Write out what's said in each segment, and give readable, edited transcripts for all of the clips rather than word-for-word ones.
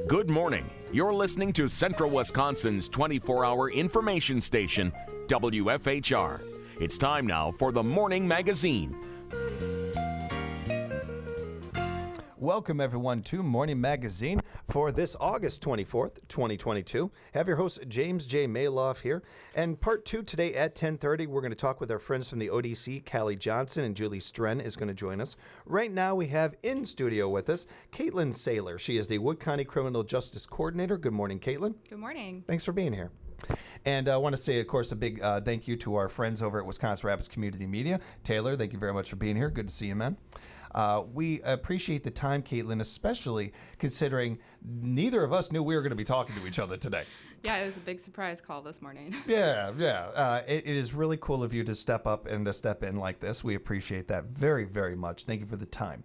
Good morning. You're listening to Central Wisconsin's 24-hour information station, WFHR. It's time now for the Morning Magazine. Welcome, everyone, to Morning Magazine for this August 24th, 2022. Have your host, James J. Mayloff here. And part two today at 10:30, we're going to talk with our friends from the ODC, Callie Johnson, and Julie Stren is going to join us. Right now, we have in studio with us Caitlin Saylor. She is the Wood County Criminal Justice Coordinator. Good morning, Caitlin. Good morning. Thanks for being here. And I want to say, of course, a big thank you to our friends over at Wisconsin Rapids Community Media. Taylor, thank you very much for being here. Good to see you, man. We appreciate the time, Caitlin, especially considering neither of us knew we were going to be talking to each other today. Yeah, it was a big surprise call this morning. Yeah. It is really cool of you to step up and to step in like this. We appreciate that very, very much. Thank you for the time.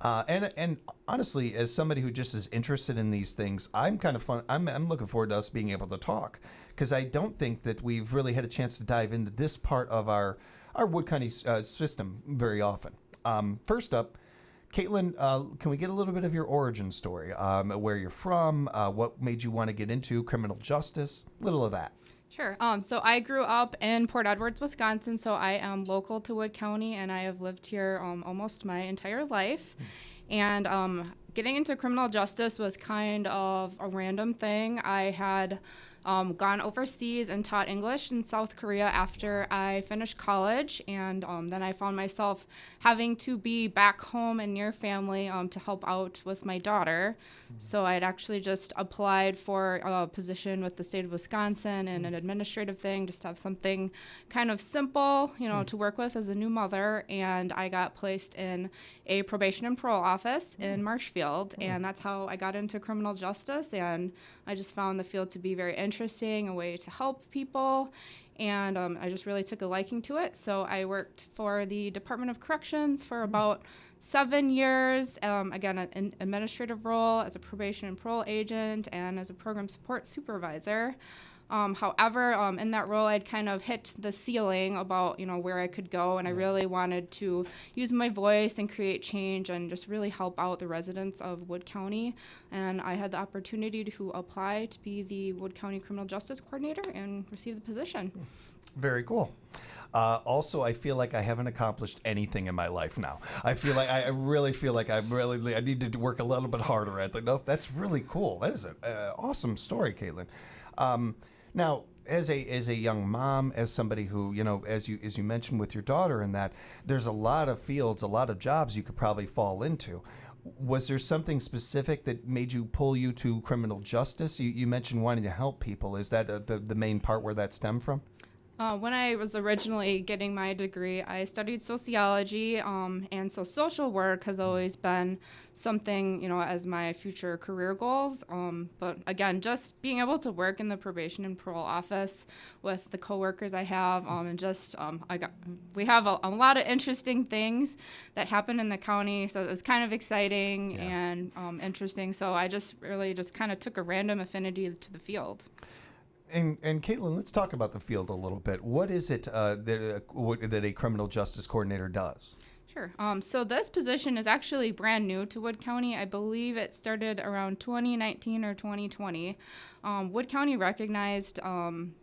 And honestly, as somebody who just is interested in these things, I'm looking forward to us being able to talk, because I don't think that we've really had a chance to dive into this part of our Wood County system very often. First up, Caitlin, can we get a little bit of your origin story? Where you're from, what made you want to get into criminal justice, a little of that. Sure. So I grew up in Port Edwards, Wisconsin, so I am local to Wood County, and I have lived here almost my entire life. And getting into criminal justice was kind of a random thing. I had gone overseas and taught English in South Korea after I finished college, and then I found myself having to be back home and near family to help out with my daughter. So I'd actually just applied for a position with the state of Wisconsin and an administrative thing, just to have something kind of simple, to work with as a new mother, and I got placed in a probation and parole office in Marshfield, and that's how I got into criminal justice, and I just found the field to be very interesting, a way to help people, and I just really took a liking to it. So I worked for the Department of Corrections for about 7 years, again, an administrative role as a probation and parole agent and as a program support supervisor. However, in that role, I'd kind of hit the ceiling about, where I could go, and I really wanted to use my voice and create change and just really help out the residents of Wood County. And I had the opportunity to apply to be the Wood County Criminal Justice Coordinator and receive the position. Very cool. Also, I feel like I haven't accomplished anything in my life now. I really feel like I need to work a little bit harder at it. No, that's really cool. That is an awesome story, Caitlin. Now, as a young mom, as somebody who, as you mentioned with your daughter and that, there's a lot of fields, a lot of jobs you could probably fall into. Was there something specific that made you pull you to criminal justice? You mentioned wanting to help people. Is that the main part where that stemmed from? When I was originally getting my degree, I studied sociology, and so social work has always been something, as my future career goals. But again, just being able to work in the probation and parole office with the coworkers I have, and just we have a lot of interesting things that happen in the county, so it was kind of exciting and interesting. So I just really just kind of took a random affinity to the field. And Caitlin, let's talk about the field a little bit. What is it that a criminal justice coordinator does? Sure. So this position is actually brand new to Wood County. I believe it started around 2019 or 2020. Wood County recognized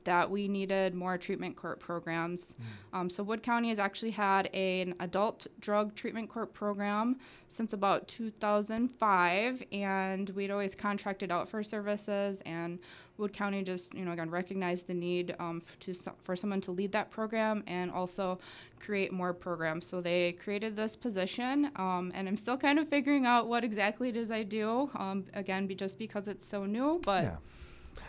that we needed more treatment court programs. So Wood County has actually had an adult drug treatment court program since about 2005, and we'd always contracted out for services, and Wood County just, again, recognized the need for someone to lead that program and also create more programs. So they created this position, and I'm still kind of figuring out what exactly it is I do, again, just because it's so new, but... Yeah.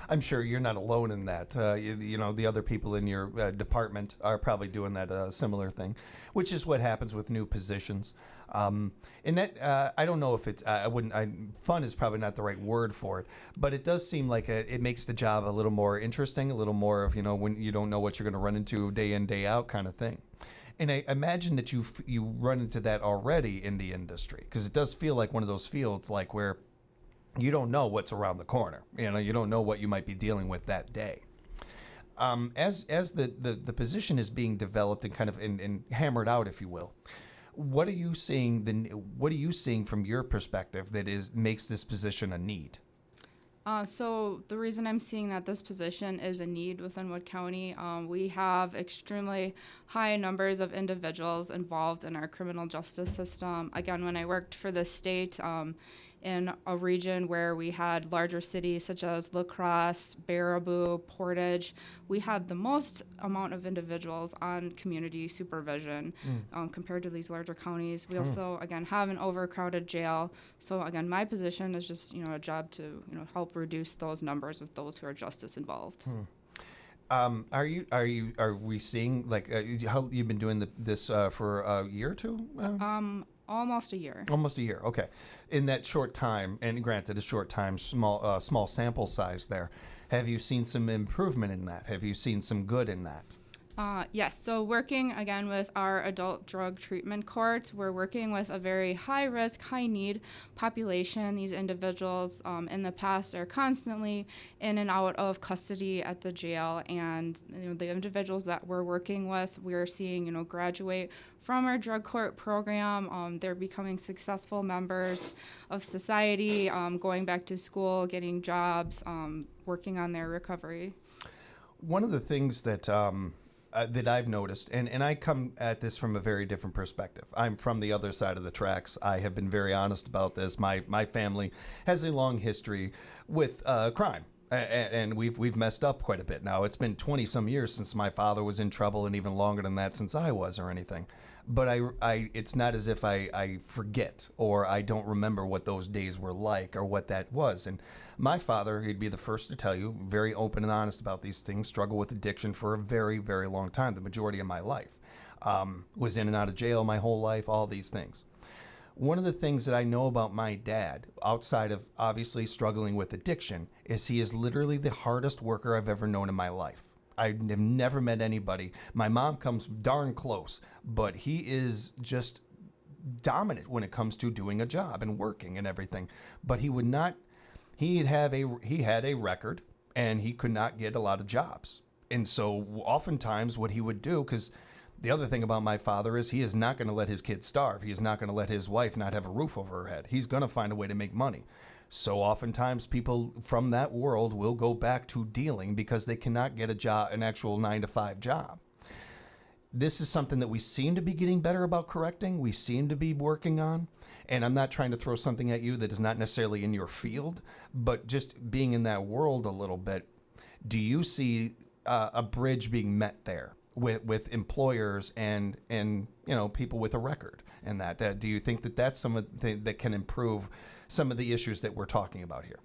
I'm sure you're not alone in that. The other people in your department are probably doing that similar thing, which is what happens with new positions. And that I don't know if it's fun is probably not the right word for it, but it does seem like it makes the job a little more interesting, a little more of when you don't know what you're going to run into day in, day out kind of thing. And I imagine that you run into that already in the industry, because it does feel like one of those fields like where you don't know what's around the corner. You don't know what you might be dealing with that day. As the position is being developed and kind of and hammered out, if you will, what are you seeing from your perspective that makes this position a need? So the reason I'm seeing that this position is a need within Wood County, we have extremely high numbers of individuals involved in our criminal justice system. Again, when I worked for the state, in a region where we had larger cities such as La Crosse, Baraboo, Portage, we had the most amount of individuals on community supervision compared to these larger counties. We also, again, have an overcrowded jail. So again, my position is just, a job to, help reduce those numbers of those who are justice involved. Are we seeing, like, how you've been doing this for a year or two? Almost a year. Almost a year. Okay. In that short time, and granted, a short time, small sample size there. Have you seen some improvement in that? Have you seen some good in that? Yes. So working again with our adult drug treatment court, we're working with a very high risk, high need population. These individuals in the past are constantly in and out of custody at the jail, and the individuals that we're working with, we're seeing graduate from our drug court program. They're becoming successful members of society, going back to school, getting jobs, working on their recovery. One of the things that I've noticed, and I come at this from a very different perspective. I'm from the other side of the tracks. I have been very honest about this. My family has a long history with crime, and we've messed up quite a bit. Now, it's been 20 some years since my father was in trouble, and even longer than that since I was or anything. But it's not as if I forget or I don't remember what those days were like or what that was. And my father, he'd be the first to tell you, very open and honest about these things, struggled with addiction for a very, very long time, the majority of my life. Was in and out of jail my whole life, all these things. One of the things that I know about my dad, outside of obviously struggling with addiction, is he is literally the hardest worker I've ever known in my life. I have never met anybody. My mom comes darn close, but he is just dominant when it comes to doing a job and working and everything. But he would not. He had a record, and he could not get a lot of jobs. And so oftentimes what he would do, because the other thing about my father is he is not going to let his kids starve. He is not going to let his wife not have a roof over her head. He's going to find a way to make money. So oftentimes people from that world will go back to dealing because they cannot get a job, an actual 9-to-5 job. This is something that we seem to be getting better about correcting. We seem to be working on. And I'm not trying to throw something at you that is not necessarily in your field, but just being in that world a little bit, do you see a bridge being met there with employers and people with a record and that? Do you think that that's something that can improve some of the issues that we're talking about here?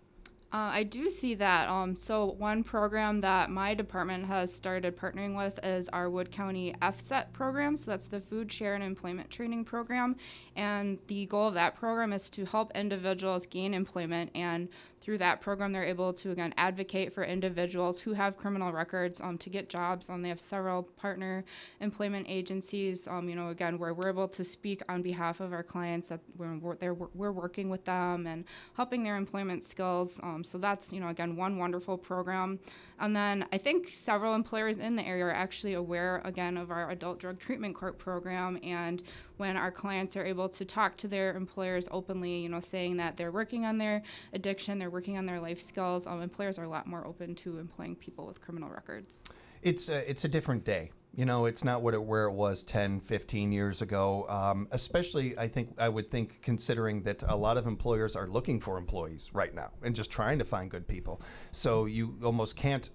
I do see that. So one program that my department has started partnering with is our Wood County FSET program. So that's the Food Share and Employment Training Program. And the goal of that program is to help individuals gain employment, and through that program, they're able to, again, advocate for individuals who have criminal records to get jobs. They have several partner employment agencies, again, where we're able to speak on behalf of our clients that we're working with them and helping their employment skills. So that's, again, one wonderful program. And then I think several employers in the area are actually aware, again, of our adult drug treatment court program. And when our clients are able to talk to their employers openly, saying that they're working on their addiction, they're working on their life skills, employers are a lot more open to employing people with criminal records. It's a different day. It's not where it was 10, 15 years ago, especially I would think considering that a lot of employers are looking for employees right now and just trying to find good people. So you almost can't,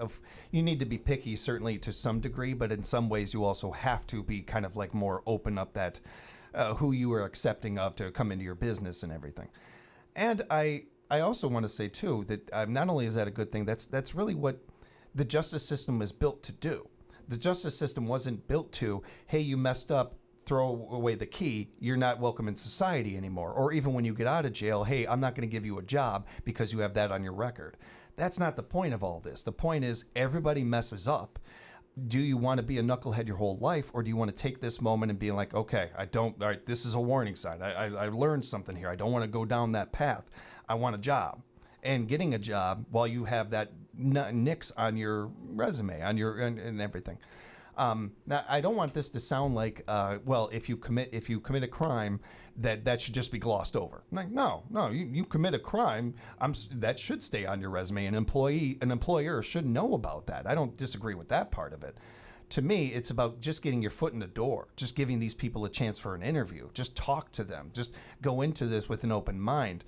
you need to be picky certainly to some degree, but in some ways you also have to be kind of like more open up that who you are accepting of to come into your business and everything. And I also want to say too that not only is that a good thing, that's really what the justice system is built to do. The justice system wasn't built to, hey, you messed up, throw away the key, you're not welcome in society anymore. Or even when you get out of jail, hey, I'm not going to give you a job because you have that on your record. That's not the point of all this. The point is everybody messes up. Do you want to be a knucklehead your whole life, or do you want to take this moment and be like, okay, all right, this is a warning sign. I learned something here. I don't want to go down that path. I want a job. And getting a job while you have that nix on your resume, and everything. Now, I don't want this to sound like, well, if you commit a crime, that should just be glossed over. Like, no, you commit a crime, that should stay on your resume. An employer should know about that. I don't disagree with that part of it. To me, it's about just getting your foot in the door, just giving these people a chance for an interview. Just talk to them. Just go into this with an open mind.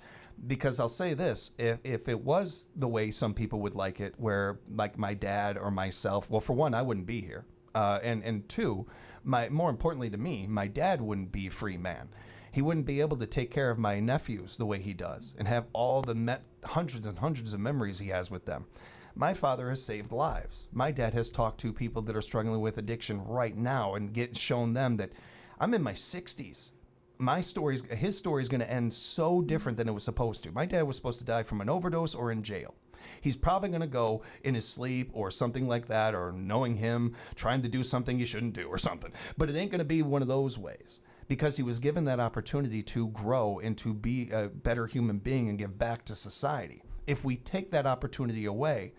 Because I'll say this, if it was the way some people would like it, where like my dad or myself, well, for one, I wouldn't be here. And two, more importantly to me, my dad wouldn't be a free man. He wouldn't be able to take care of my nephews the way he does and have all the hundreds and hundreds of memories he has with them. My father has saved lives. My dad has talked to people that are struggling with addiction right now and shown them that I'm in my 60s. His story is going to end so different than it was supposed to. My dad was supposed to die from an overdose or in jail. He's probably going to go in his sleep or something like that, or knowing him, trying to do something he shouldn't do or something. But it ain't going to be one of those ways, because he was given that opportunity to grow and to be a better human being and give back to society. If we take that opportunity away,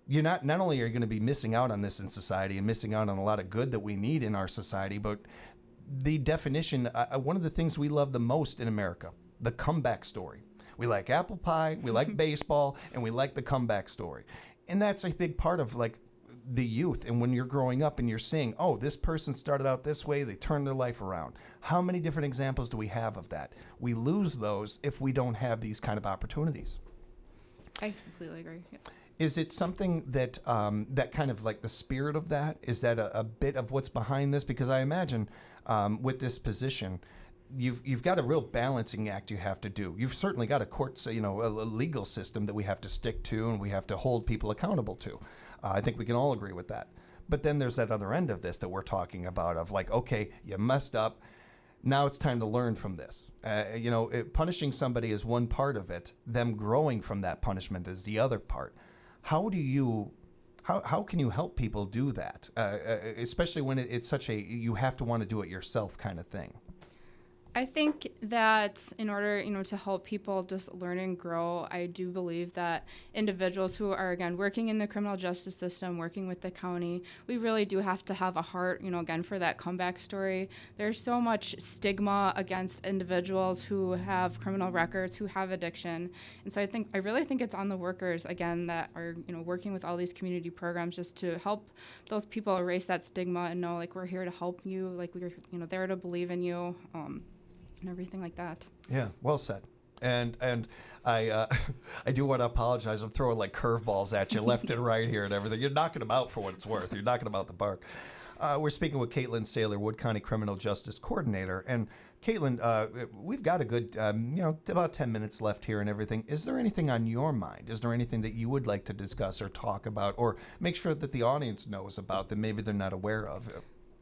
you're not only are you going to be missing out on this in society and missing out on a lot of good that we need in our society, but the definition, one of the things we love the most in America, the comeback story. We like apple pie, we like baseball, and we like the comeback story. And that's a big part of like the youth. And when you're growing up and you're seeing, oh, this person started out this way, they turned their life around. How many different examples do we have of that? We lose those if we don't have these kind of opportunities. I completely agree. Yeah. Is it something that that kind of like the spirit of that, is that a bit of what's behind this? Because I imagine with this position, you've got a real balancing act you have to do. You've certainly got a legal system that we have to stick to and we have to hold people accountable to. I think we can all agree with that. But then there's that other end of this that we're talking about of like, okay, you messed up. Now it's time to learn from this. Punishing somebody is one part of it. Them growing from that punishment is the other part. How can you help people do that, especially when it's such a you have to want to do it yourself kind of thing? I think that in order, to help people just learn and grow, I do believe that individuals who are, again, working in the criminal justice system, working with the county, we really do have to have a heart, again, for that comeback story. There's so much stigma against individuals who have criminal records, who have addiction. And so I really think it's on the workers, again, that are, working with all these community programs just to help those people erase that stigma and know, like, we're here to help you, like, we're, there to believe in you. And everything like that. Yeah, well said. And I do want to apologize. I'm throwing like curveballs at you left and right here and everything. You're knocking them out for what it's worth. You're knocking them out the park. We're speaking with Caitlin Saylor, Wood County Criminal Justice Coordinator. And Caitlin, we've got a good, about 10 minutes left here and everything. Is there anything on your mind? Is there anything that you would like to discuss or talk about or make sure that the audience knows about that maybe they're not aware of?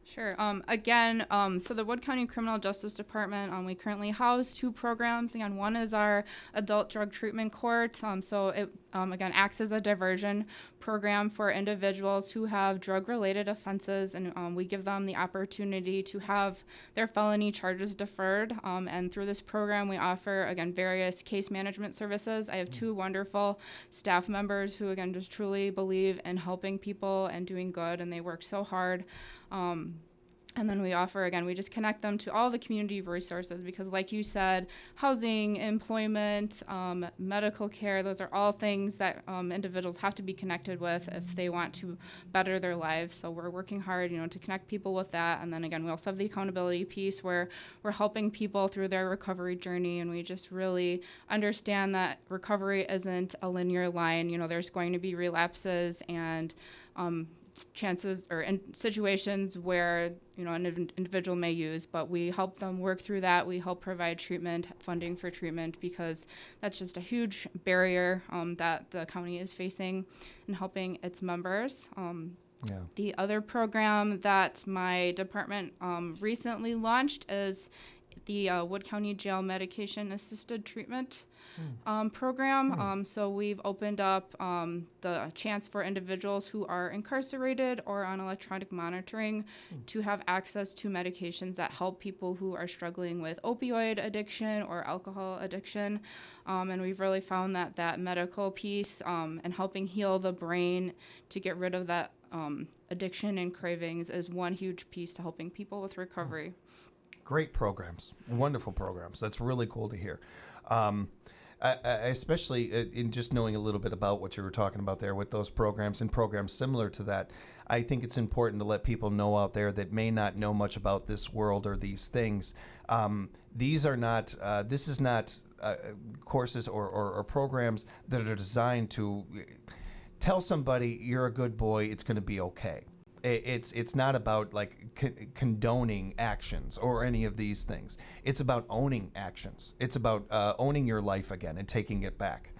Sure. So the Wood County Criminal Justice Department, we currently house 2 programs. Again, one is our Adult Drug Treatment Court. So it, again, acts as a diversion program for individuals who have drug-related offenses, and we give them the opportunity to have their felony charges deferred. And through this program, we offer, again, various case management services. I have 2 wonderful staff members who, again, just truly believe in helping people and doing good, and they work so hard. And then we offer, again, we just connect them to all the community resources because, like you said, housing, employment, medical care, those are all things that individuals have to be connected with if they want to better their lives. So we're working hard, to connect people with that. And then, again, we also have the accountability piece where we're helping people through their recovery journey, and we just really understand that recovery isn't a linear line. There's going to be relapses and chances or in situations where an individual may use, but we help them work through that. We help provide treatment, funding for treatment, because that's just a huge barrier that the county is facing in helping its members. The other program that my department recently launched is the Wood County Jail Medication Assisted Treatment program. So we've opened up the chance for individuals who are incarcerated or on electronic monitoring to have access to medications that help people who are struggling with opioid addiction or alcohol addiction. And we've really found that that medical piece and helping heal the brain to get rid of that addiction and cravings is one huge piece to helping people with recovery. Great programs, wonderful programs. That's really cool to hear. I especially in just knowing a little bit about what you were talking about there with those programs and programs similar to that, I think it's important to let people know out there that may not know much about this world or these things. These are not, this is not courses or programs that are designed to tell somebody you're a good boy, it's going to be okay. It's not about like condoning actions or any of these things. It's about owning actions. It's about owning your life again and taking it back.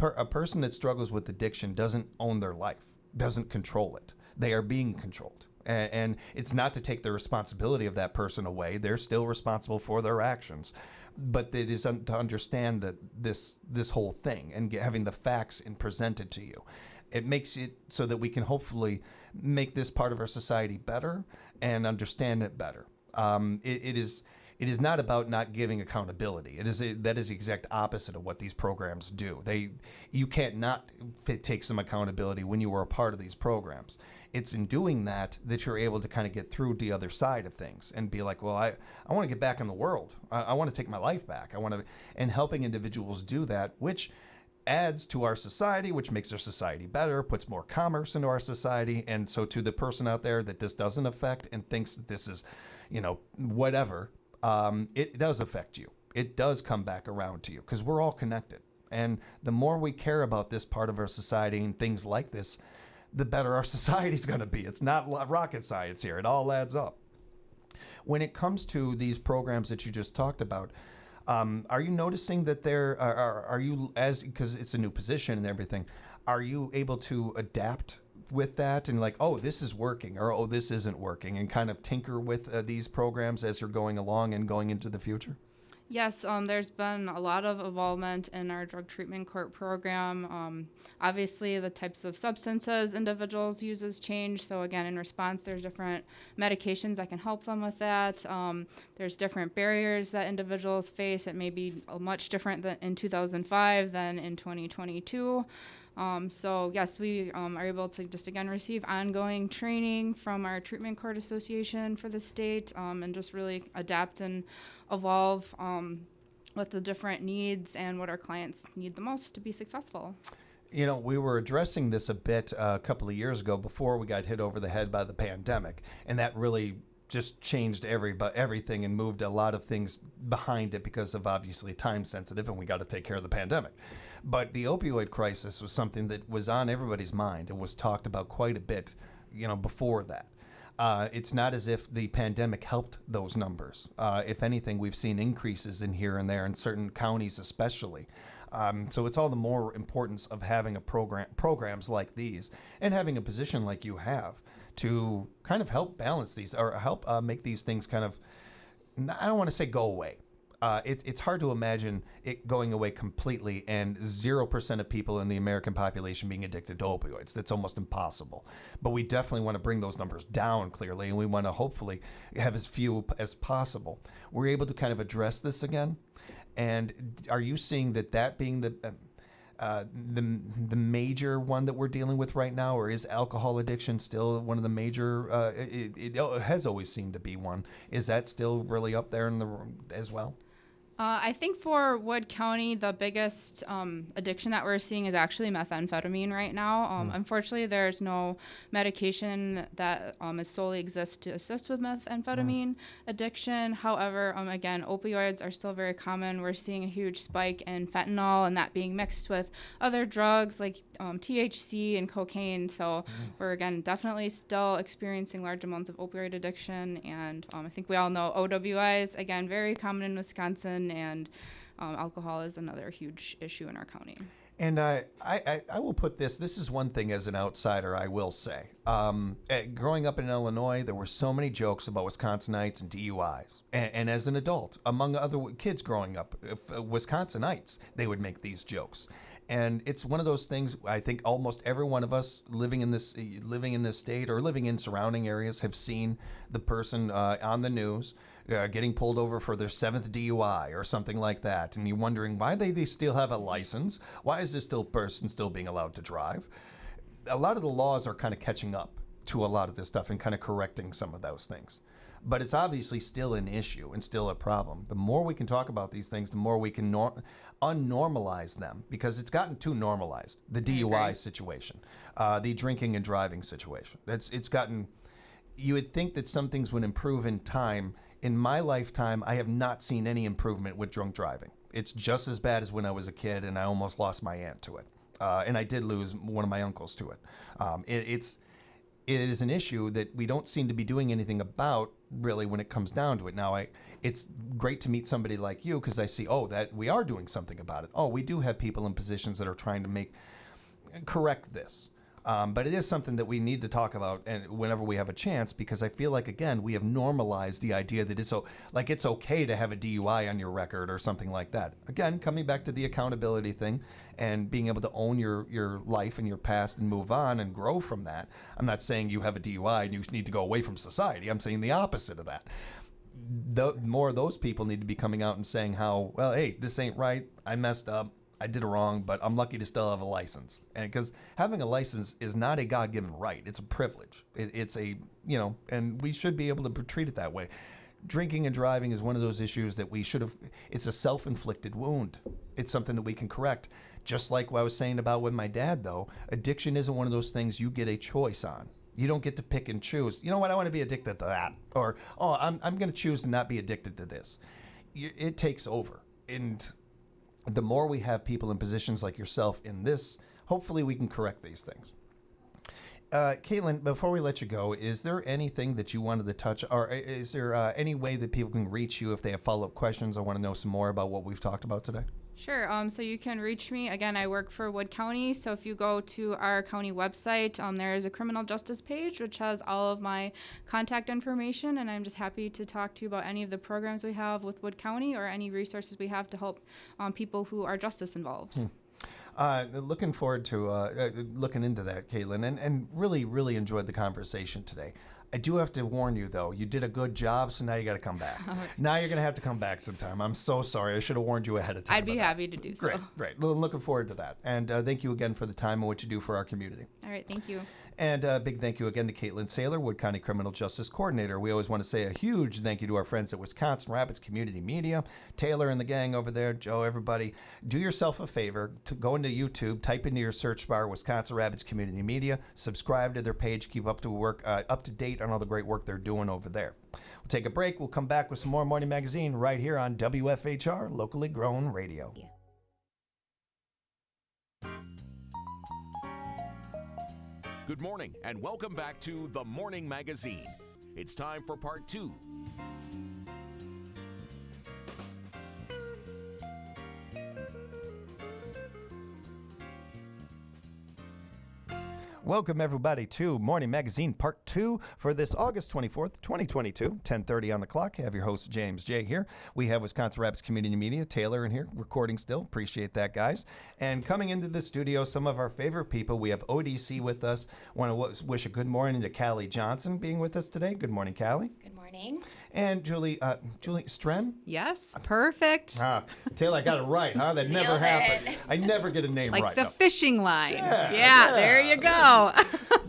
A person that struggles with addiction doesn't own their life, doesn't control it. They are being controlled. And it's not to take the responsibility of that person away. They're still responsible for their actions. But it is to understand that this whole thing and having the facts and presented to you. It makes it so that we can hopefully make this part of our society better and understand it better. It is not about not giving accountability. That is the exact opposite of what these programs do. You can't not take some accountability when you are a part of these programs. It's in doing that you're able to kind of get through the other side of things and be like, well, I want to get back in the world. I want to take my life back. And helping individuals do that, which adds to our society, which makes our society better, puts more commerce into our society. And so to the person out there that this doesn't affect and thinks that this is, whatever, it does affect you. It does come back around to you because we're all connected. And the more we care about this part of our society and things like this, the better our society's going to be. It's not rocket science here. It all adds up. When it comes to these programs that you just talked about, are you noticing that are you, as because it's a new position and everything, are you able to adapt with that and like, oh, this is working or oh, this isn't working and kind of tinker with these programs as you're going along and going into the future? Yes, there's been a lot of involvement in our drug treatment court program. Obviously, the types of substances individuals use has changed. So again, in response, there's different medications that can help them with that. There's different barriers that individuals face. It may be much different than in 2005 than in 2022. So yes, we are able to just again receive ongoing training from our treatment court association for the state and just really adapt and evolve with the different needs and what our clients need the most to be successful. We were addressing this a bit a couple of years ago before we got hit over the head by the pandemic, and that really just changed everything and moved a lot of things behind it because of obviously time sensitive and we got to take care of the pandemic. But the opioid crisis was something that was on everybody's mind and was talked about quite a bit, before that. It's not as if the pandemic helped those numbers. If anything, we've seen increases in here and there in certain counties especially. So it's all the more importance of having programs like these and having a position like you have to kind of help balance these or help make these things kind of, I don't want to say go away. It's hard to imagine it going away completely and 0% of people in the American population being addicted to opioids. That's almost impossible. But we definitely want to bring those numbers down clearly, and we want to hopefully have as few as possible. We're able to kind of address this again. And are you seeing that being the major one that we're dealing with right now, or is alcohol addiction still one of the major? It has always seemed to be one. Is that still really up there as well? I think for Wood County, the biggest addiction that we're seeing is actually methamphetamine right now. Unfortunately, there's no medication that solely exists to assist with methamphetamine addiction. However, again, opioids are still very common. We're seeing a huge spike in fentanyl and that being mixed with other drugs like THC and cocaine. So we're, again, definitely still experiencing large amounts of opioid addiction. And I think we all know OWIs, again, very common in Wisconsin. And alcohol is another huge issue in our county. And I will put this is one thing as an outsider, I will say. Growing up in Illinois, there were so many jokes about Wisconsinites and DUIs. And as an adult, among other kids growing up, Wisconsinites, they would make these jokes. And it's one of those things, I think almost every one of us living in this state or living in surrounding areas have seen the person on the news getting pulled over for their 7th DUI or something like that. And you're wondering why they still have a license. Why is this person still being allowed to drive? A lot of the laws are kind of catching up to a lot of this stuff and kind of correcting some of those things. But it's obviously still an issue and still a problem. The more we can talk about these things, the more we can unnormalize them, because it's gotten too normalized. The DUI situation, the drinking and driving situation. It's gotten. You would think that some things would improve in time. In my lifetime, I have not seen any improvement with drunk driving. It's just as bad as when I was a kid, and I almost lost my aunt to it, and I did lose one of my uncles to it. It is an issue that we don't seem to be doing anything about, really, when it comes down to it. Now, it's great to meet somebody like you, because I see, that we are doing something about it. We do have people in positions that are trying to correct this. But it is something that we need to talk about and whenever we have a chance, because I feel like, again, we have normalized the idea that it's okay to have a DUI on your record or something like that. Again, coming back to the accountability thing and being able to own your life and your past and move on and grow from that. I'm not saying you have a DUI and you need to go away from society. I'm saying the opposite of that. More of those people need to be coming out and saying how, well, hey, this ain't right. I messed up. I did it wrong, but I'm lucky to still have a license. And because having a license is not a God-given right. It's a privilege. It's a, and we should be able to treat it that way. Drinking and driving is one of those issues that we should have, it's a self-inflicted wound. It's something that we can correct. Just like what I was saying about with my dad, though, addiction isn't one of those things you get a choice on. You don't get to pick and choose. You know what? I want to be addicted to that. Or, I'm going to choose to not be addicted to this. It takes over. And the more we have people in positions like yourself in this, hopefully we can correct these things. Caitlin, before we let you go, is there anything that you wanted to touch, or is there any way that people can reach you if they have follow-up questions or want to know some more about what we've talked about today? Sure. So you can reach me. Again, I work for Wood County. So if you go to our county website, there is a criminal justice page, which has all of my contact information. And I'm just happy to talk to you about any of the programs we have with Wood County or any resources we have to help people who are justice involved. Looking forward to looking into that, Caitlin, and really, really enjoyed the conversation today. I do have to warn you, though, you did a good job, so now you got to come back. Now you're going to have to come back sometime. I'm so sorry. I should have warned you ahead of time. I'd be happy to do so. Great. Well, I'm looking forward to that. And thank you again for the time and what you do for our community. All right. Thank you. And a big thank you again to Caitlin Saylor, Wood County Criminal Justice Coordinator. We always want to say a huge thank you to our friends at Wisconsin Rapids Community Media, Taylor and the gang over there, Joe, everybody. Do yourself a favor, to go into YouTube, type into your search bar Wisconsin Rapids Community Media, subscribe to their page, keep up to date on all the great work they're doing over there. We'll take a break. We'll come back with some more Morning Magazine right here on WFHR, locally grown radio. Yeah. Good morning and welcome back to the Morning Magazine. It's time for part 2. Welcome, everybody, to Morning Magazine Part 2 for this August 24th, 2022, 10:30 on the clock. I have your host, James J. here. We have Wisconsin Rapids Community Media, Taylor in here, recording still. Appreciate that, guys. And coming into the studio, some of our favorite people. We have ODC with us. Want to wish a good morning to Callie Johnson being with us today. Good morning, Callie. Good morning. And Julie Stren? Yes, perfect. Taylor, I got it right, huh? That never Nailed happens. it. I never get a name Like right. the No. fishing line. Yeah. There you go.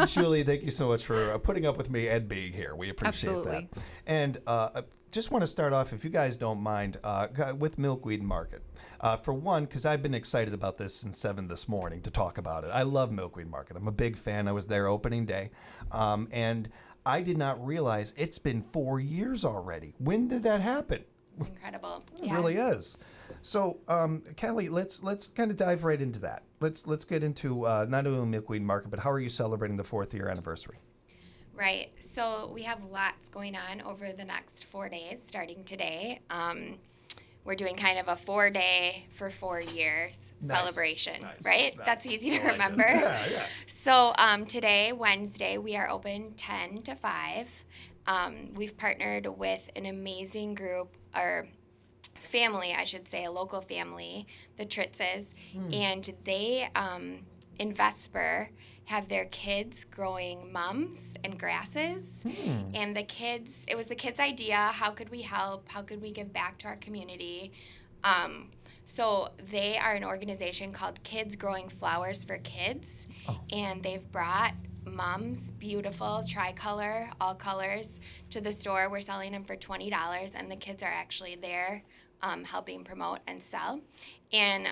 Julie, thank you so much for putting up with me and being here. We appreciate Absolutely. that. And just want to start off, if you guys don't mind, with Milkweed Market. For one, because I've been excited about this since 7 this morning to talk about it. I love Milkweed Market. I'm a big fan. I was there opening day. And I did not realize it's been 4 years already. When did that happen? It's incredible. It really is. So, Callie, let's kind of dive right into that. Let's get into not only Milkweed Market, but how are you celebrating the 4th year anniversary? Right. So we have lots going on over the next 4 days, starting today. we're doing kind of a 4-day for 4 years celebration, right? That's easy to remember. Yeah. So today, Wednesday, we are open 10 to 5. We've partnered with an amazing group, or family, I should say, a local family, the Tritzes, and they in Vesper have their kids growing mums and grasses. And the kids, it was the kids' idea, how could we help? How could we give back to our community? So they are an organization called Kids Growing Flowers for Kids. And they've brought mums, beautiful, tricolor, all colors, to the store. We're selling them for $20, and the kids are actually there helping promote and sell. And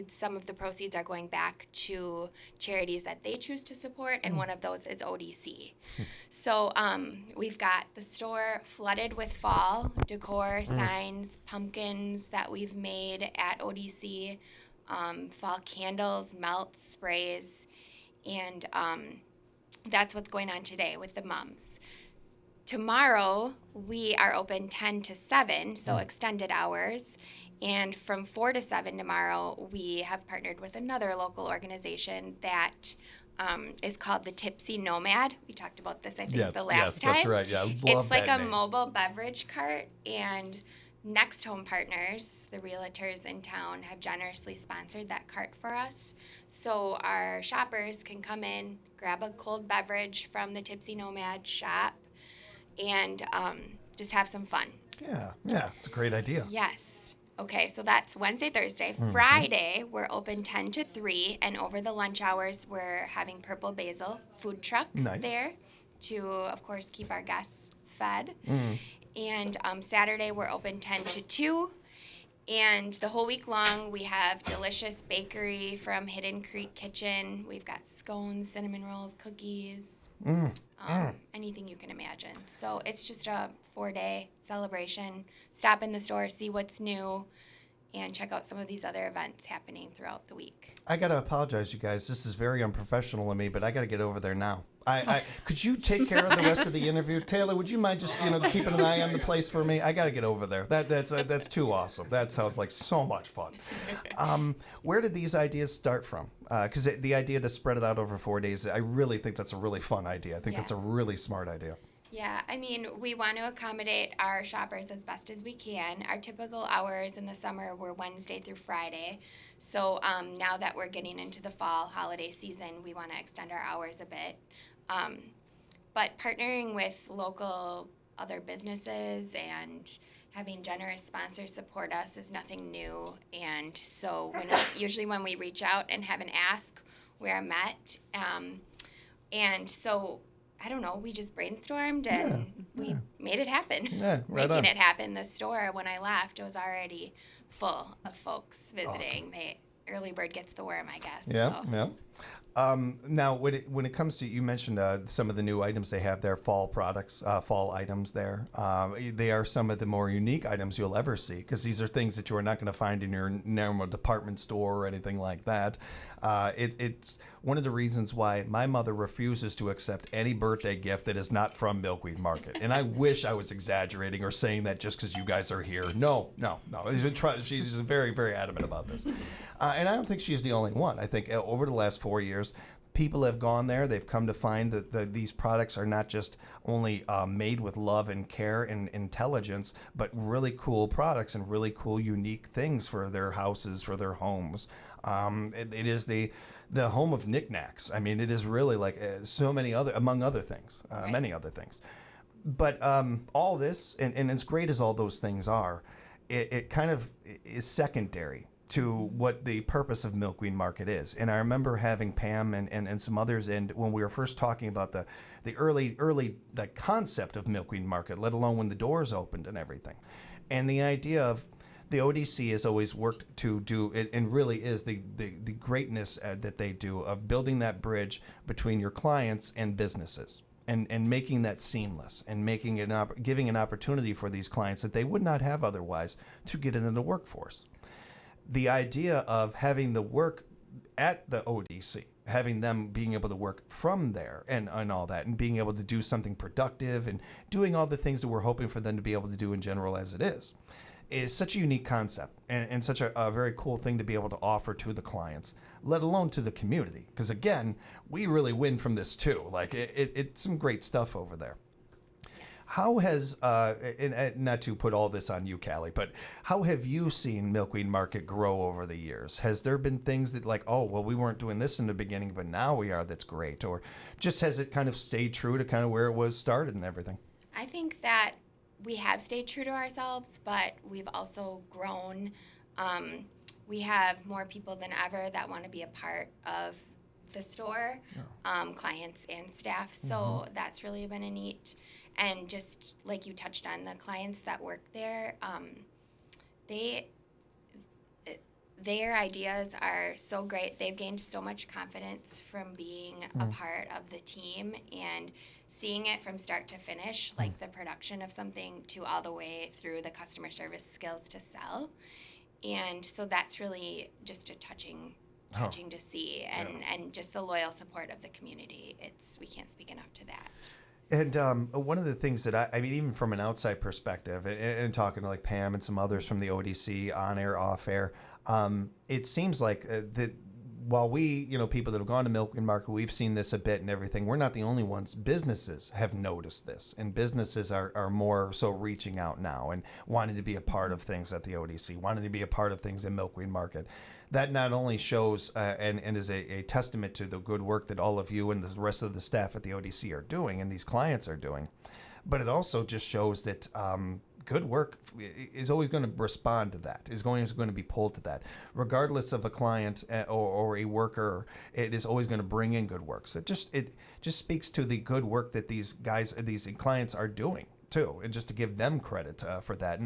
some of the proceeds are going back to charities that they choose to support, and one of those is ODC. So we've got the store flooded with fall decor, signs, pumpkins that we've made at ODC, fall candles, melts, sprays, and that's what's going on today with the mums. Tomorrow, we are open 10 to 7, so extended hours. And from 4 to 7 tomorrow, we have partnered with another local organization that is called the Tipsy Nomad. We talked about this, I think, the last time. That's right. Yeah, I love it's like that a name. mobile beverage cart, and Next Home Partners, the realtors in town, have generously sponsored that cart for us. So our shoppers can come in, grab a cold beverage from the Tipsy Nomad shop, and just have some fun. Yeah, it's a great idea. Yes. Okay, so that's Wednesday, Thursday. Friday, we're open 10 to 3, and over the lunch hours, we're having Purple Basil food truck there to, of course, keep our guests fed. And Saturday, we're open 10 to 2. And the whole week long, we have delicious bakery from Hidden Creek Kitchen. We've got scones, cinnamon rolls, cookies, anything you can imagine. So it's just a 4-day celebration. Stop in the store, see what's new, and check out some of these other events happening throughout the week. I got to apologize, you guys. This is very unprofessional of me, but I got to get over there now. Could you take care of the rest of the interview? Taylor, would you mind just, keeping an eye on the place for me? I got to get over there. That's too awesome. That sounds like so much fun. Where did these ideas start from? Because the idea to spread it out over 4 days, I really think that's a really fun idea. I think that's a really smart idea. Yeah, I mean, we want to accommodate our shoppers as best as we can. Our typical hours in the summer were Wednesday through Friday. So now that we're getting into the fall holiday season, we want to extend our hours a bit. But partnering with local other businesses and having generous sponsors support us is nothing new. And so usually when we reach out and have an ask, we are met. And so, I don't know, we just brainstormed and we made it happen. Yeah, right Making on. it happen. The store, when I left, it was already full of folks visiting. Awesome. Early bird gets the worm, I guess. Yeah, so. yeah. Now, when it comes to, you mentioned some of the new items they have there, fall products, fall items there. They are some of the more unique items you'll ever see, because these are things that you are not going to find in your normal department store or anything like that. It's one of the reasons why my mother refuses to accept any birthday gift that is not from Milkweed Market. And I wish I was exaggerating or saying that just because you guys are here. No. She's very, very adamant about this. And I don't think she's the only one. I think over the last 4 years, people have gone there. They've come to find that these products are not just only made with love and care and intelligence, but really cool products and really cool, unique things for their houses, for their homes. It is the home of knickknacks. I mean, it is really like so many other, among other things, many other things. But all this, and as great as all those things are, it kind of is secondary to what the purpose of Milkweed Market is. And I remember having Pam and some others, and when we were first talking about the early the concept of Milkweed Market, let alone when the doors opened and everything. And the idea of the ODC has always worked to do it, and really is the greatness that they do of building that bridge between your clients and businesses. And making that seamless, and making giving an opportunity for these clients that they would not have otherwise to get into the workforce. The idea of having the work at the ODC, having them being able to work from there and all that, and being able to do something productive and doing all the things that we're hoping for them to be able to do in general as it is is such a unique concept and such a very cool thing to be able to offer to the clients, let alone to the community. Because again, we really win from this too. Like it's some great stuff over there. How has, and not to put all this on you, Callie, but how have you seen Milkweed Market grow over the years? Has there been things that like, oh, well, we weren't doing this in the beginning, but now we are, that's great? Or just has it kind of stayed true to kind of where it was started and everything? I think that we have stayed true to ourselves, but we've also grown. We have more people than ever that want to be a part of the store, clients and staff. So that's really been a neat. And just like you touched on, the clients that work there, their ideas are so great. They've gained so much confidence from being a part of the team and seeing it from start to finish, like the production of something to all the way through the customer service skills to sell. And so that's really just a touching to see, and just the loyal support of the community. We can't speak enough to that. And one of the things that I mean, even from an outside perspective, and talking to like Pam and some others from the ODC, on air, off air, it seems like that while we, people that have gone to Milkweed Market, we've seen this a bit and everything. We're not the only ones. Businesses have noticed this, and businesses are more so reaching out now and wanting to be a part of things at the ODC, wanting to be a part of things in Milkweed Market. That not only shows and is a testament to the good work that all of you and the rest of the staff at the ODC are doing and these clients are doing, but it also just shows that good work is always going to respond to that, is always going to be pulled to that. Regardless of a client or a worker, it is always going to bring in good work. So it just speaks to the good work that these clients are doing too, and just to give them credit for that.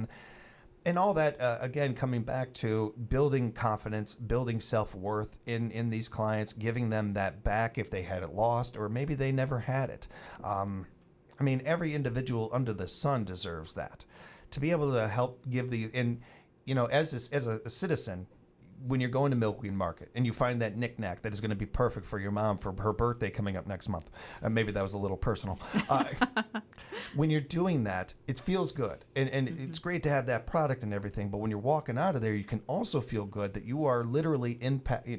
And all that, again, coming back to building confidence, building self-worth in these clients, giving them that back if they had it lost or maybe they never had it. I mean, every individual under the sun deserves that. To be able to help give as a citizen, when you're going to Milkweed Market and you find that knick-knack that is going to be perfect for your mom for her birthday coming up next month. Maybe that was a little personal. When you're doing that, it feels good. And it's great to have that product and everything. But when you're walking out of there, you can also feel good that you are literally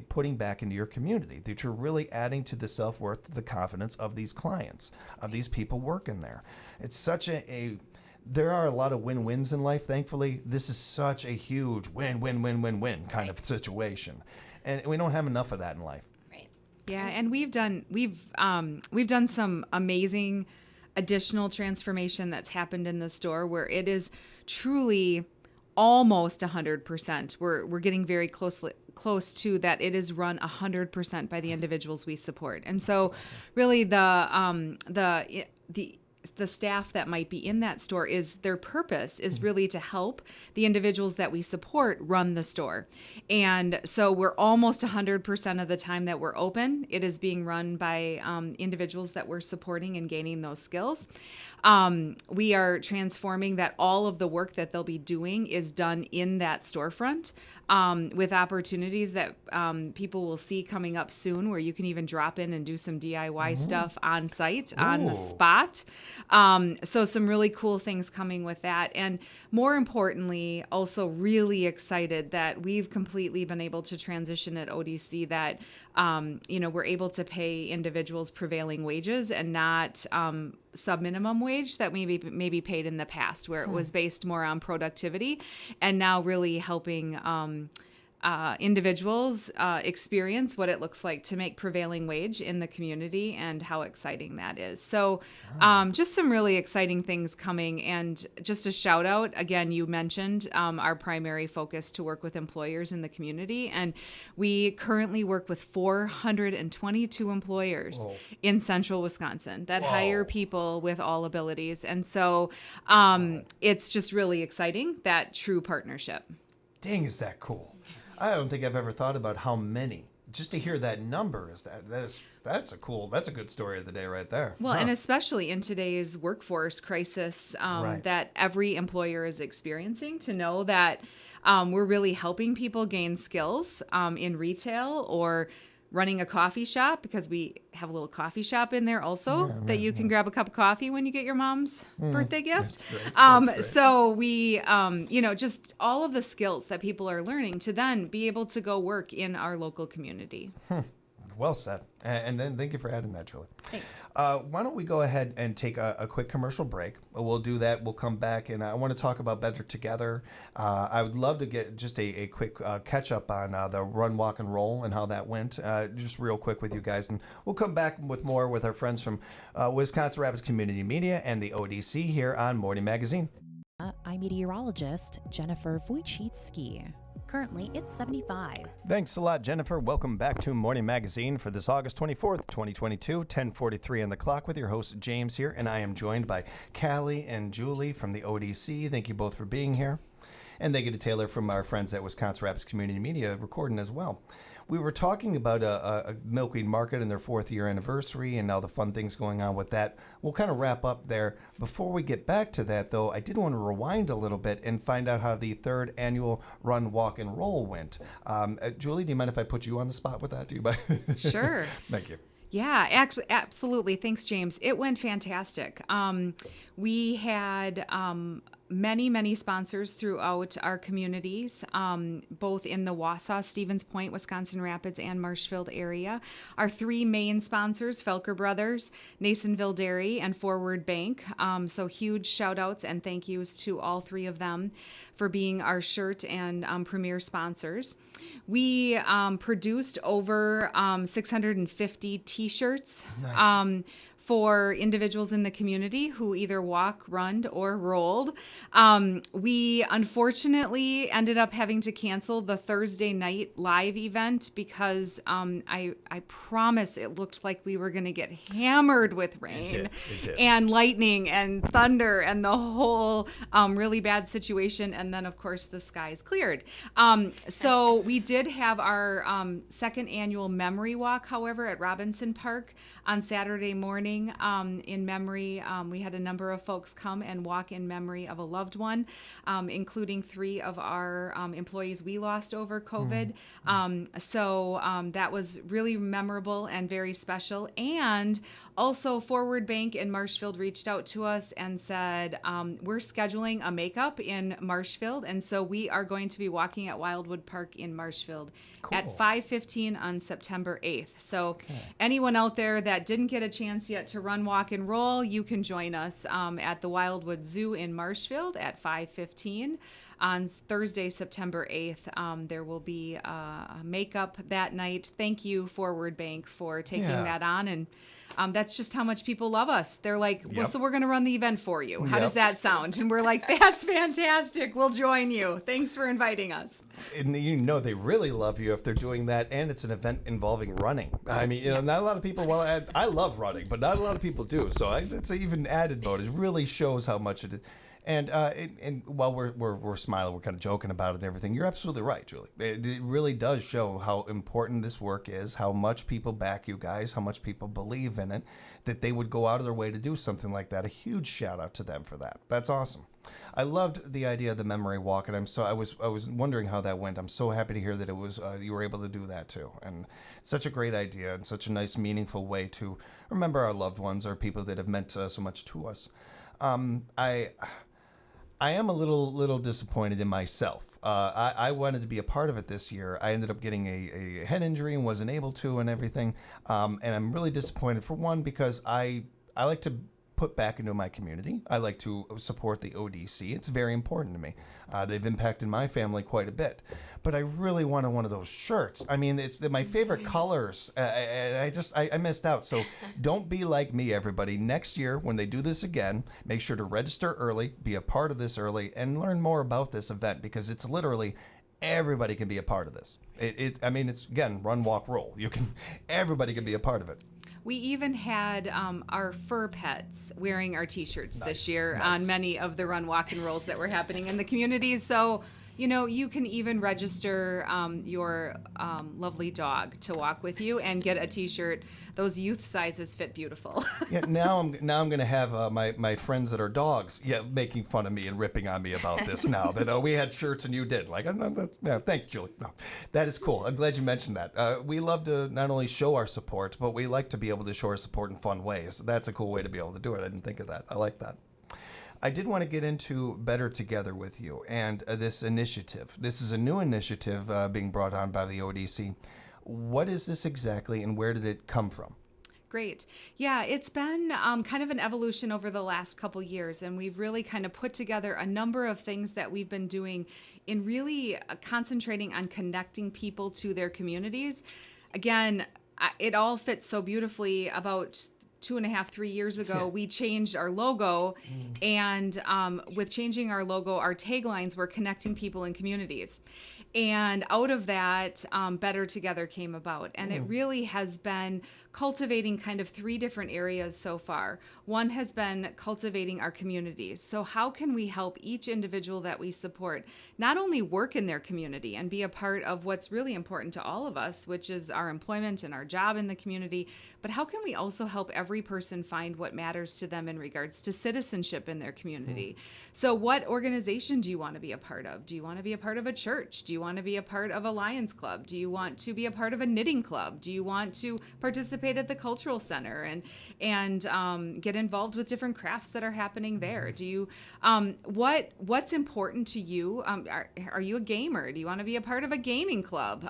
putting back into your community, that you're really adding to the self-worth, the confidence of these clients, of these people working there. It's such there are a lot of win-wins in life, thankfully. This is such a huge win-win-win-win-win kind of situation. And we don't have enough of that in life. Right. Yeah, and we've done some amazing additional transformation that's happened in the store where it is truly almost 100%. We're getting very close to that. It is run 100% by the individuals we support. And so really the staff that might be in that store, is their purpose is really to help the individuals that we support run the store. And so we're almost 100% of the time that we're open, it is being run by individuals that we're supporting and gaining those skills. We are transforming that all of the work that they'll be doing is done in that storefront, with opportunities that people will see coming up soon where you can even drop in and do some DIY stuff on site, on the spot. So some really cool things coming with that. And more importantly, also really excited that we've completely been able to transition at ODC that, we're able to pay individuals prevailing wages and not sub-minimum wage that maybe paid in the past, where it was based more on productivity, and now really helping individuals experience what it looks like to make prevailing wage in the community and how exciting that is. So just some really exciting things coming. And just a shout out, again, you mentioned our primary focus to work with employers in the community. And we currently work with 422 employers in central Wisconsin that hire people with all abilities. And so it's just really exciting, that true partnership. Dang, is that cool. I don't think I've ever thought about how many. Just to hear that number that's a good story of the day right there. Well, and especially in today's workforce crisis that every employer is experiencing, to know that we're really helping people gain skills in retail or running a coffee shop, because we have a little coffee shop in there also that you can grab a cup of coffee when you get your mom's birthday gift. That's great. So we, just all of the skills that people are learning to then be able to go work in our local community. Well said. And then thank you for adding that, Julie. Thanks. Why don't we go ahead and take a quick commercial break? We'll do that. We'll come back, and I want to talk about Better Together. I would love to get just a quick catch up on the run, walk, and roll and how that went, just real quick with you guys. And we'll come back with more with our friends from Wisconsin Rapids Community Media and the ODC here on Morning Magazine. I'm meteorologist Jennifer Wojcicki. Currently, it's 75. Thanks a lot, Jennifer. Welcome back to Morning Magazine for this August 24th, 2022, 10:43 on the clock with your host, James here, and I am joined by Callie and Julie from the ODC. Thank you both for being here. And thank you to Taylor from our friends at Wisconsin Rapids Community Media recording as well. We were talking about a Milkweed Market and their 4th year anniversary and all the fun things going on with that. We'll kind of wrap up there. Before we get back to that, though, I did want to rewind a little bit and find out how the 3rd annual Run, Walk, and Roll went. Julie, do you mind if I put you on the spot with that? Sure. Thank you. Yeah, absolutely. Thanks, James. It went fantastic. We had many sponsors throughout our communities, both in the Wausau, Stevens Point, Wisconsin Rapids, and Marshfield area. Our 3 main sponsors, Felker Brothers, Nasonville Dairy, and Forward Bank. So huge shout outs and thank yous to all 3 of them for being our shirt and premier sponsors. We produced over 650 t-shirts. Nice. For individuals in the community who either walk, run, or rolled. We unfortunately ended up having to cancel the Thursday night live event because I promise it looked like we were going to get hammered with rain. It did. And lightning and thunder and the whole really bad situation. And then, of course, the skies cleared. So we did have our 2nd annual memory walk, however, at Robinson Park on Saturday morning. In memory, we had a number of folks come and walk in memory of a loved one, including 3 of our employees we lost over COVID. So that was really memorable and very special. And also, Forward Bank in Marshfield reached out to us and said, we're scheduling a makeup in Marshfield, and so we are going to be walking at Wildwood Park in Marshfield at 5:15 on September 8th. So anyone out there that didn't get a chance yet to run, walk, and roll, you can join us at the Wildwood Zoo in Marshfield at 5:15. On Thursday, September 8th, there will be a makeup that night. Thank you, Forward Bank, for taking that on. And that's just how much people love us. They're like, well, so we're going to run the event for you. How does that sound? And we're like, that's fantastic. We'll join you. Thanks for inviting us. And they really love you if they're doing that, and it's an event involving running. I mean, not a lot of people, I love running, but not a lot of people do. So it's an even added bonus. It really shows how much it is. And while we're smiling, we're kind of joking about it and everything. You're absolutely right, Julie. It really does show how important this work is, how much people back you guys, how much people believe in it, that they would go out of their way to do something like that. A huge shout out to them for that. That's awesome. I loved the idea of the memory walk, and I was wondering how that went. I'm so happy to hear that it was you were able to do that too, and such a great idea and such a nice, meaningful way to remember our loved ones or people that have meant so much to us. I am a little disappointed in myself. I wanted to be a part of it this year. I ended up getting a head injury and wasn't able to and everything. And I'm really disappointed, for one, because I like to put back into my community. I like to support the ODC. It's very important to me. They've impacted my family quite a bit. But I really wanted one of those shirts. I mean, it's my favorite colors. And I missed out. So don't be like me, everybody. Next year, when they do this again, make sure to register early, be a part of this early, and learn more about this event, because it's literally everybody can be a part of this. It's again, run, walk, roll. Everybody can be a part of it. We even had our fur pets wearing our T-shirts this year on many of the run, walk, and rolls that were happening in the communities. So You can even register your lovely dog to walk with you and get a T-shirt. Those youth sizes fit beautiful. Yeah, now I'm going to have my friends that are dogs, making fun of me and ripping on me about this now. That we had shirts and you did. Like, thanks, Julie. No, that is cool. I'm glad you mentioned that. We love to not only show our support, but we like to be able to show our support in fun ways. That's a cool way to be able to do it. I didn't think of that. I like that. I did want to get into Better Together with you and this initiative. This is a new initiative being brought on by the ODC. What is this exactly, and where did it come from? Great. Yeah, it's been kind of an evolution over the last couple years, and we've really kind of put together a number of things that we've been doing in really concentrating on connecting people to their communities. Again, it all fits so beautifully. About 2.5, 3 years ago, we changed our logo, and with changing our logo, our taglines were connecting people in communities. And out of that, Better Together came about. And it really has been cultivating kind of 3 different areas so far. One has been cultivating our communities. So how can we help each individual that we support not only work in their community and be a part of what's really important to all of us, which is our employment and our job in the community, but how can we also help every person find what matters to them in regards to citizenship in their community? So what organization do you want to be a part of? Do you want to be a part of a church? Do you want to be a part of a Lions Club? Do you want to be a part of a knitting club? Do you want to participate at the cultural center and get involved with different crafts that are happening there? Do you what's important to you? Are you a gamer? Do you want to be a part of a gaming club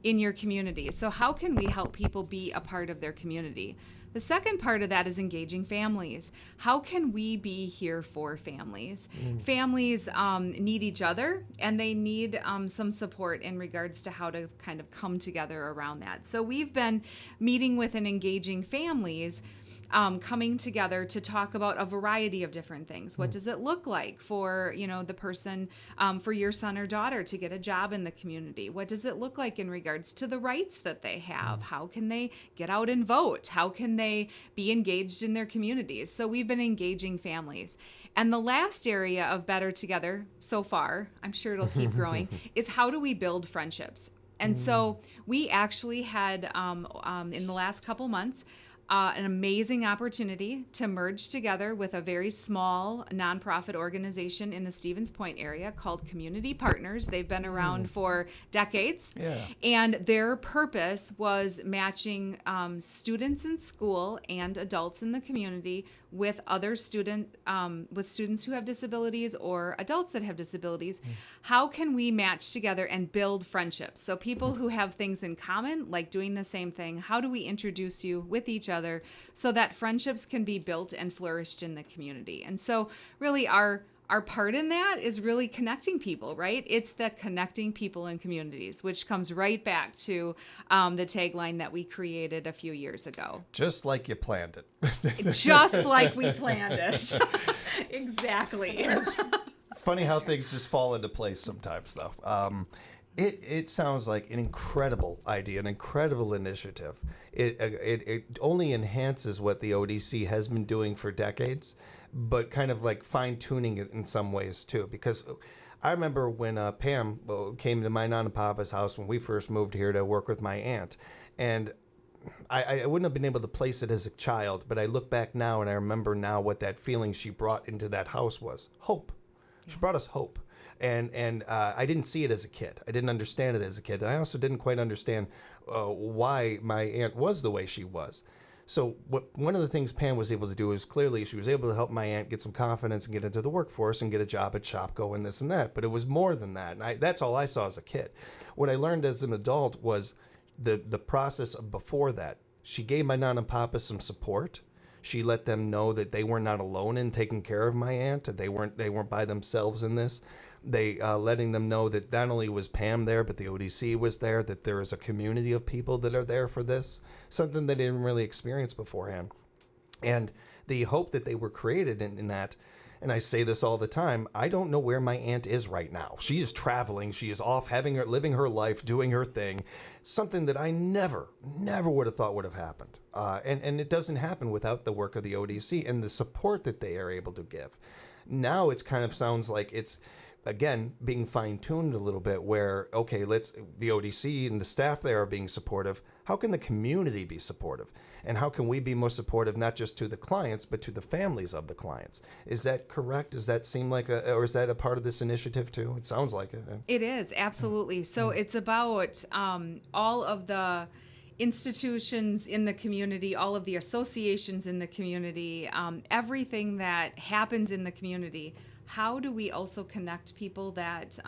in your community? So how can we help people be a part of their community? The second part of that is engaging families. How can we be here for families? Families need each other, and they need some support in regards to how to kind of come together around that. So we've been meeting with and engaging families, coming together to talk about a variety of different things. What does it look like for, the person, for your son or daughter to get a job in the community? What does it look like in regards to the rights that they have? How can they get out and vote? How can they be engaged in their communities? So we've been engaging families. And the last area of Better Together so far, I'm sure it'll keep growing, is how do we build friendships? And so we actually had, in the last couple months, an amazing opportunity to merge together with a very small nonprofit organization in the Stevens Point area called Community Partners. They've been around for decades, and their purpose was matching students in school and adults in the community with other students who have disabilities or adults that have disabilities. How can we match together and build friendships? So people who have things in common, like doing the same thing, how do we introduce you with each other so that friendships can be built and flourished in the community? And so really our part in that is really connecting people, right? It's the connecting people in communities, which comes right back to the tagline that we created a few years ago. Just like you planned it. Just like we planned it. Exactly. It's funny how things just fall into place sometimes, though. It sounds like an incredible idea, an incredible initiative. It only enhances what the ODC has been doing for decades, but kind of like fine-tuning it in some ways too. Because I remember when Pam came to my Nana and Papa's house when we first moved here to work with my aunt, and I wouldn't have been able to place it as a child, but I look back now and I remember now what that feeling she brought into that house was. Hope. She brought us hope. And I didn't see it as a kid. I didn't understand it as a kid. And I also didn't quite understand why my aunt was the way she was. So one of the things Pam was able to do is clearly she was able to help my aunt get some confidence and get into the workforce and get a job at Shopko and this and that. But it was more than that. And that's all I saw as a kid. What I learned as an adult was the process of before that. She gave my Nana and Papa some support. She let them know that they were not alone in taking care of my aunt. That they weren't by themselves in this. They letting them know that not only was Pam there, but the ODC was there, that there is a community of people that are there for this, something they didn't really experience beforehand. And the hope that they were created in that, and I say this all the time, I don't know where my aunt is right now. She is traveling. She is off living her life, doing her thing, something that I never would have thought would have happened. And it doesn't happen without the work of the ODC and the support that they are able to give. Now it's kind of sounds like again, being fine-tuned a little bit where, okay, the ODC and the staff there are being supportive. How can the community be supportive? And how can we be more supportive, not just to the clients, but to the families of the clients? Is that correct? Does that seem like or is that a part of this initiative too? It sounds like it. It is, absolutely. So it's about all of the institutions in the community, all of the associations in the community, everything that happens in the community. How do we also connect people that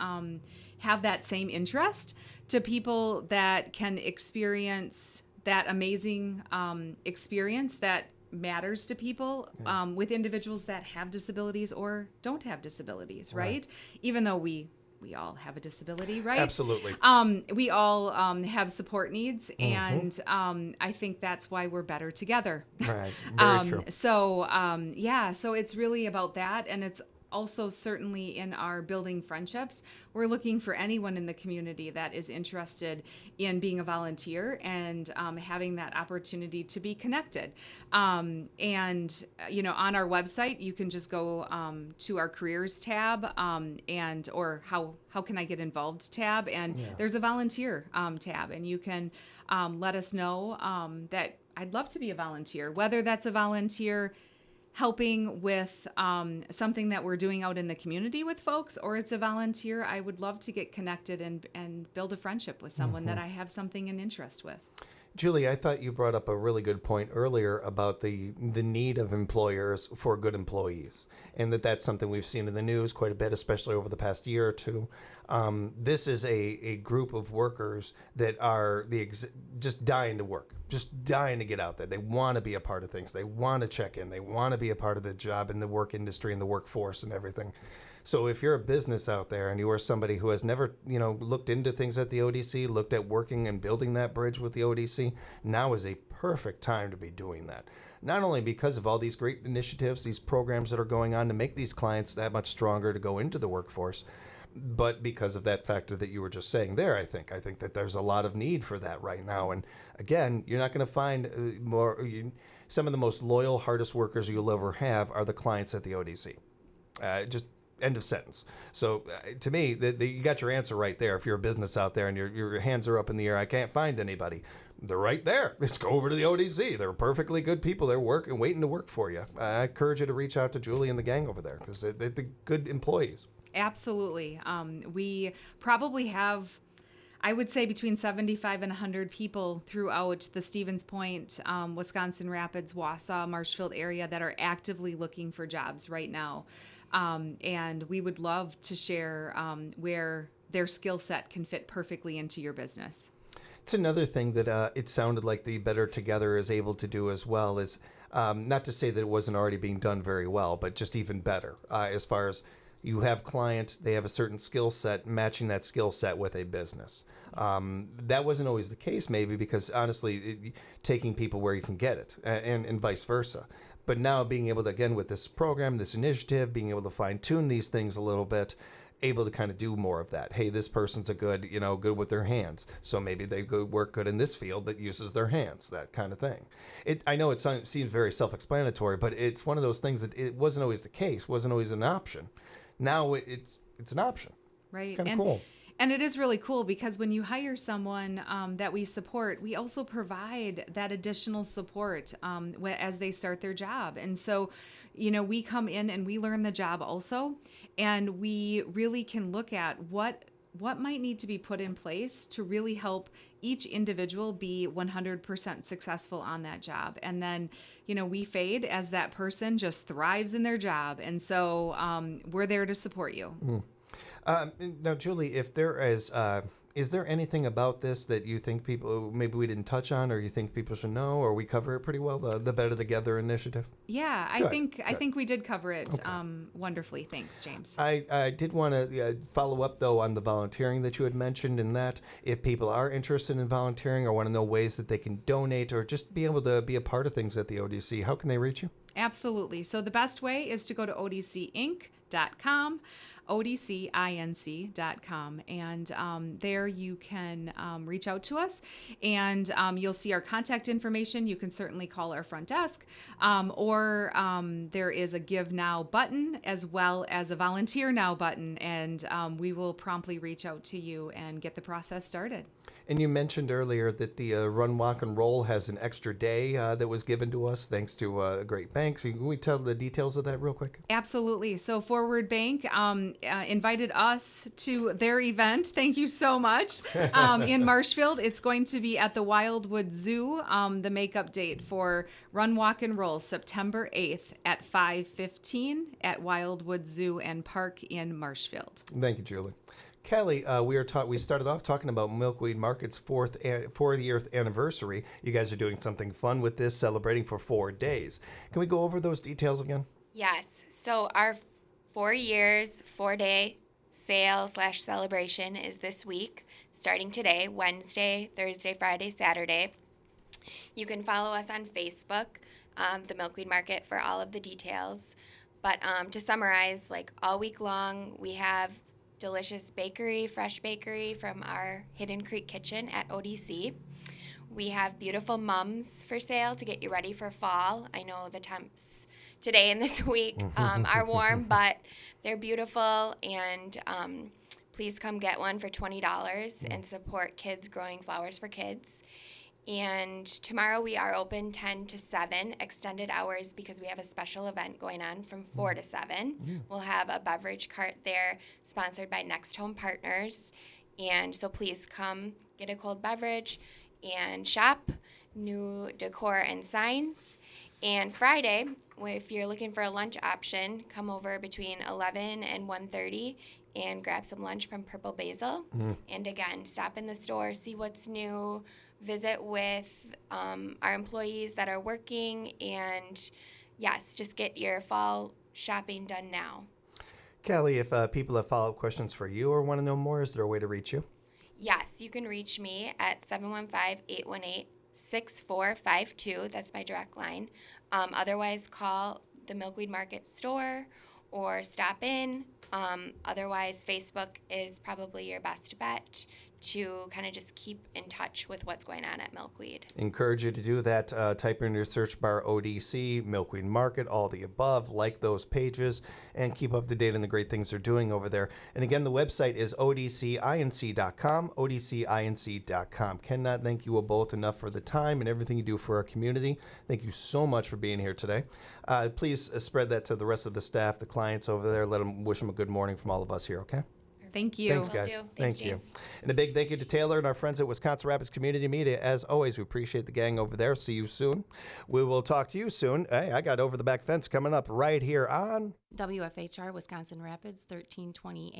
have that same interest to people that can experience that amazing experience that matters to people with individuals that have disabilities or don't have disabilities, right? Even though we all have a disability, right? Absolutely. We all have support needs, and I think that's why we're better together. Right. Very true. So it's really about that, and it's also certainly in our building friendships. We're looking for anyone in the community that is interested in being a volunteer and having that opportunity to be connected. On our website, you can just go to our careers tab or how can I get involved tab, and there's a volunteer tab, and you can let us know that I'd love to be a volunteer, whether that's a volunteer helping with something that we're doing out in the community with folks, or it's a volunteer. I would love to get connected and build a friendship with someone that I have something in interest with. Julie, I thought you brought up a really good point earlier about the need of employers for good employees, and that's something we've seen in the news quite a bit, especially over the past year or two. This is a group of workers that are just dying to work, just dying to get out there. They want to be a part of things. They want to check in. They want to be a part of the job in the work industry and the workforce and everything. So if you're a business out there and you are somebody who has never, looked into things at the ODC, looked at working and building that bridge with the ODC, now is a perfect time to be doing that. Not only because of all these great initiatives, these programs that are going on to make these clients that much stronger to go into the workforce, but because of that factor that you were just saying there, I think that there's a lot of need for that right now. And again, you're not going to find some of the most loyal, hardest workers you'll ever have are the clients at the ODC. Just end of sentence. So to me, you got your answer right there. If you're a business out there and your hands are up in the air, I can't find anybody. They're right there. Just go over to the ODC. They're perfectly good people. They're waiting to work for you. I encourage you to reach out to Julie and the gang over there because they're good employees. Absolutely. We probably have, I would say, between 75 and 100 people throughout the Stevens Point, Wisconsin Rapids, Wausau, Marshfield area that are actively looking for jobs right now. And we would love to share where their skill set can fit perfectly into your business. It's another thing that it sounded like the Better Together is able to do as well is not to say that it wasn't already being done very well, but just even better as far as you have client, they have a certain skill set, matching that skill set with a business. That wasn't always the case maybe because honestly, taking people where you can get it and vice versa. But now being able to, again, with this program, this initiative, being able to fine tune these things a little bit, able to kind of do more of that. Hey, this person's good with their hands. So maybe they work good in this field that uses their hands, that kind of thing. I know it seems very self-explanatory, but it's one of those things that it wasn't always the case, wasn't always an option. Now it's an option. Right. It's kind of cool. And it is really cool because when you hire someone that we support, we also provide that additional support as they start their job. And so, we come in and we learn the job also, and we really can look at what might need to be put in place to really help each individual be 100% successful on that job. And then, we fade as that person just thrives in their job. And so we're there to support you. Mm. Now, Julie, if there is there anything about this that you think people maybe we didn't touch on, or you think people should know, or we cover it pretty well, the Better Together initiative? Yeah, I think we did cover it wonderfully. Thanks, James. I did want to follow up though on the volunteering that you had mentioned, in that if people are interested in volunteering or want to know ways that they can donate or just be able to be a part of things at the ODC, how can they reach you? Absolutely. So the best way is to go to odcinc.com. odcinc.com, and there you can reach out to us, and you'll see our contact information. You can certainly call our front desk, or there is a Give Now button as well as a Volunteer Now button, and we will promptly reach out to you and get the process started. And you mentioned earlier that the Run, Walk, and Roll has an extra day that was given to us thanks to a great bank. So can we tell the details of that real quick? Absolutely. So Forward Bank invited us to their event. Thank you so much. In Marshfield, it's going to be at the Wildwood Zoo. The makeup date for Run, Walk, and Roll, September 8th at 5:15 at Wildwood Zoo and Park in Marshfield. Thank you, Julie. Kelly, we started off talking about Milkweed Market's 4th anniversary. You guys are doing something fun with this, celebrating for 4 days. Can we go over those details again? Yes. So our 4 years, 4-day sale/celebration is this week, starting today, Wednesday, Thursday, Friday, Saturday. You can follow us on Facebook, the Milkweed Market, for all of the details. But to summarize, like all week long, we have delicious fresh bakery from our Hidden Creek Kitchen at ODC. We have beautiful mums for sale to get you ready for fall. I know the temps today and this week are warm, but they're beautiful, and please come get one for $20 and support kids growing flowers for kids. And tomorrow we are open 10 to 7, extended hours because we have a special event going on from 4 to 7. We'll have a beverage cart there sponsored by Next Home Partners. And so please come get a cold beverage and shop new decor and signs. And Friday, if you're looking for a lunch option, come over between 11 and 1:30 and grab some lunch from Purple Basil. And again, stop in the store, see what's new, visit with our employees that are working, and yes, just get your fall shopping done now. Kelly, if people have follow-up questions for you or want to know more, is there a way to reach you? Yes, you can reach me at 715-818-6452. That's my direct line. Otherwise, call the Milkweed Market store or stop in. Otherwise, Facebook is probably your best bet to kind of just keep in touch with what's going on at Milkweed. Encourage you to do that. Type in your search bar ODC, Milkweed Market, all the above, like those pages, and keep up to date on the great things they're doing over there. And again, the website is odcinc.com, odcinc.com. Cannot thank you both enough for the time and everything you do for our community. Thank you so much for being here today. Please spread that to the rest of the staff, the clients over there. Wish them a good morning from all of us here, okay? Thank you. Thanks, guys. Will do. Thank Thanks, you. James. And a big thank you to Taylor and our friends at Wisconsin Rapids Community Media. As always, we appreciate the gang over there. See you soon. We will talk to you soon. Hey, I got Over the Back Fence coming up right here on WFHR Wisconsin Rapids 1328.